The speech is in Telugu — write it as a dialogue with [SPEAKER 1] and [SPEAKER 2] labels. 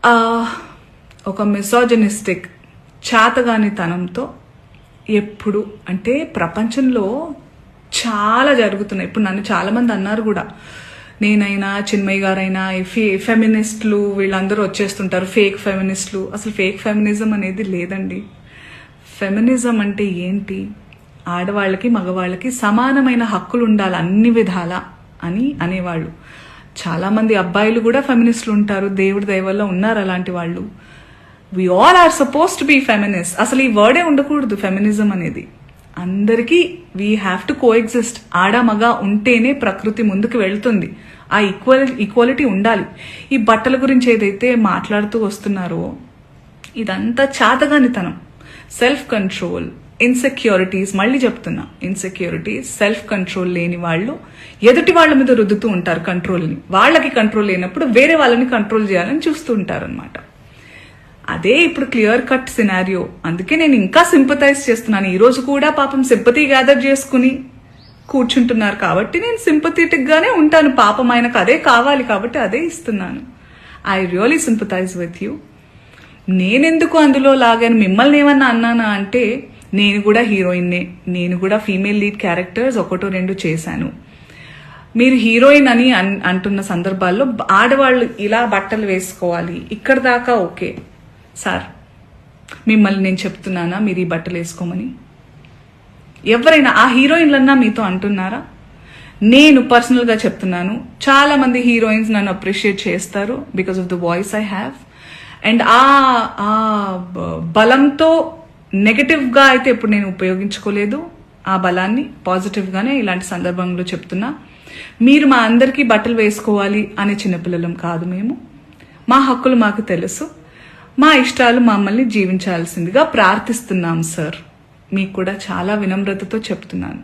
[SPEAKER 1] ఆ, ఒక మిసోజనిస్టిక్ చాతగానితనంతో ఎప్పుడు అంటే ప్రపంచంలో చాలా జరుగుతున్నాయి. ఇప్పుడు నన్ను చాలా మంది అన్నారు కూడా, నేనైనా చిన్మయ్య గారైనా ఫెమినిస్టులు వీళ్ళందరూ వచ్చేస్తుంటారు, ఫేక్ ఫెమినిస్టులు. అసలు ఫేక్ ఫెమినిజం అనేది లేదండి. ఫెమినిజం అంటే ఏంటి? ఆడవాళ్ళకి మగవాళ్ళకి సమానమైన హక్కులు ఉండాలి అన్ని విధాల అని అనేవాళ్ళు. చాలా మంది అబ్బాయిలు కూడా ఫెమినిస్టులు ఉంటారు, దేవుడి దయ వల్ల ఉన్నారు అలాంటి వాళ్ళు. We all are suppose to be feminist. అసలు ఈ వర్డే ఉండకూడదు ఫెమినిజం అనేది. అందరికీ we have to coexist. ఆడ మగ ఉంటేనే ప్రకృతి ముందుకు వెళ్తుంది. ఆ ఈక్వాలిటీ ఉండాలి. ఈ బట్టల గురించి ఏదైతే మాట్లాడుతూ వస్తున్నారో ఇదంతా చాతగానితనం, సెల్ఫ్ కంట్రోల్, ఇన్సెక్యూరిటీస్. మళ్ళీ చెప్తున్నా, ఇన్సెక్యూరిటీస్, సెల్ఫ్ కంట్రోల్ లేని వాళ్ళు ఎదుటి వాళ్ళ మీద రుద్దుతూ ఉంటారు కంట్రోల్ని. వాళ్ళకి కంట్రోల్ లేనప్పుడు వేరే వాళ్ళని కంట్రోల్ చేయాలని చూస్తూ ఉంటారు అనమాట. అదే ఇప్పుడు క్లియర్ కట్ సినారియో. అందుకే నేను ఇంకా సింపథైజ్ చేస్తున్నాను. ఈ రోజు కూడా పాపం సింపతి గ్యాదర్ చేసుకుని కూర్చుంటున్నారు కాబట్టి నేను సింపథెటిక్ గానే ఉంటాను. పాపం ఆయనకు అదే కావాలి కాబట్టి అదే ఇస్తున్నాను. I really sympathise with you. నేనెందుకు అందులో లాగాను, మిమ్మల్ని ఏమన్నా అన్నానా అంటే, నేను కూడా హీరోయిన్నే, నేను కూడా ఫీమేల్ లీడ్ క్యారెక్టర్స్ 1-2 చేశాను. మీరు హీరోయిన్ అని అంటున్న సందర్భాల్లో ఆడవాళ్ళు ఇలా బట్టలు వేసుకోవాలి ఇక్కడ దాకా ఓకే సార్, మిమ్మల్ని నేను చెప్తున్నానా మీరు ఈ బట్టలు వేసుకోమని? ఎవరైనా ఆ హీరోయిన్లన్నా మీతో అంటున్నారా? నేను పర్సనల్గా చెప్తున్నాను, చాలా మంది హీరోయిన్స్ నన్ను అప్రిషియేట్ చేస్తారు because of the voice I have. And ఆ బలంతో నెగటివ్గా అయితే ఇప్పుడు నేను ఉపయోగించుకోలేదు. ఆ బలాన్ని పాజిటివ్గానే ఇలాంటి సందర్భంలో చెప్తున్నా. మీరు మా అందరికీ బట్టలు వేసుకోవాలి అనే చిన్నపిల్లలం కాదు మేము. మా హక్కులు మాకు తెలుసు, మా ఇష్టాలు మమ్మల్ని జీవించాల్సిందిగా ప్రార్థిస్తున్నాం సార్. మీకు కూడా చాలా వినమ్రతతో చెప్తున్నాను.